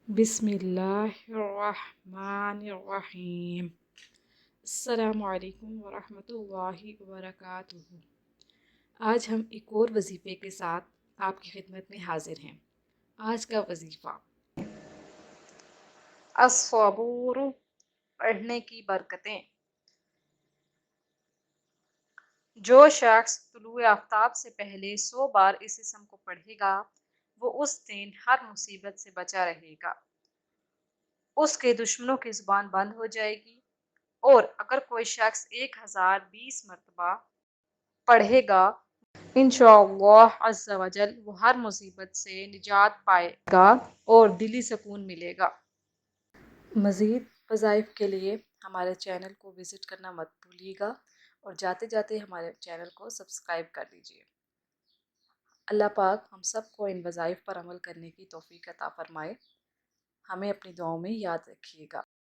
बिस्मिल्लाहिर्रहमानिर्रहीम। अस्सलामु अलैकुम वरहमतुल्लाहि वबरकातुहू। आज हम एक और वजीफ़े के साथ आपकी खिदमत में हाजिर हैं। आज का वजीफ़ा अस्सबूर, पढ़ने की बरकतें। जो शख्स तुलुए आफ्ताब से पहले 100 बार इस इसम को पढ़ेगा वो उस दिन हर मुसीबत से बचा रहेगा, उसके दुश्मनों की जुबान बंद हो जाएगी। और अगर कोई शख्स 1020 मरतबा पढ़ेगा, इंशाअल्लाह अज़्ज़ा वजल वो हर मुसीबत से निजात पाएगा और दिली सुकून मिलेगा। मज़ीद वज़ाइफ के लिए हमारे चैनल को विज़िट करना मत भूलिएगा और जाते जाते हमारे चैनल को सब्सक्राइब कर दीजिए। अल्लाह पाक हम सबको इन वज़ाइफ पर अमल करने की तौफ़ीक अता फ़रमाए। हमें अपनी दुआओं में याद रखिएगा।